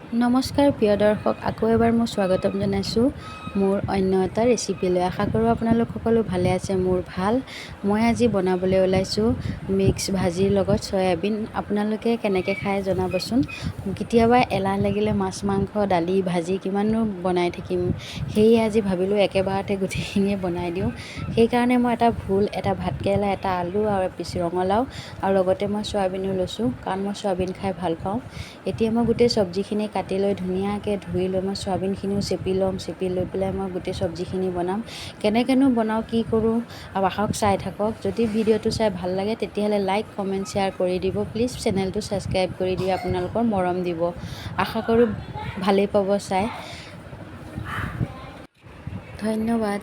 নমস্কাৰ প্ৰিয় দৰ্শক, আকৌ এবাৰ মই স্বাগতম জনাইছোঁ মোৰ অন্য এটা ৰেচিপিলৈ। আশা কৰোঁ আপোনালোক সকলো ভালে আছে। মোৰ ভাল। মই আজি বনাবলৈ ওলাইছোঁ মিক্স ভাজিৰ লগত চয়াবিন। আপোনালোকে কেনেকৈ খায় জনাবচোন। কেতিয়াবা এলাহ লাগিলে মাছ মাংস দালি ভাজি কিমাননো বনাই থাকিম, সেয়ে আজি ভাবিলোঁ একেবাৰতে গোটেইখিনিয়ে বনাই দিওঁ। সেইকাৰণে মই এটা ভোল, এটা ভাতকেৰেলা, এটা আলু আৰু এপিচ ৰঙালাও আৰু লগতে মই চয়াবিনো লৈছোঁ, কাৰণ মই চয়াবিন খাই ভাল পাওঁ। এতিয়া মই গোটেই চব্জিখিনি কাটি লৈ ধুনীয়াকৈ ধুই লৈ মই চয়াবিনখিনিও চেপি ল'ম। চেপি লৈ পেলাই মই গোটেই চব্জিখিনি বনাম। কেনেকৈনো বনাওঁ, কি কৰোঁ আৰু আহক চাই থাকক। যদি ভিডিঅ'টো চাই ভাল লাগে তেতিয়াহ'লে লাইক কমেণ্ট শ্বেয়াৰ কৰি দিব। প্লিজ চেনেলটো ছাবস্ক্ৰাইব কৰি দি আপোনালোকৰ মৰম দিব। আশা কৰোঁ ভালেই পাব চাই। ধন্যবাদ।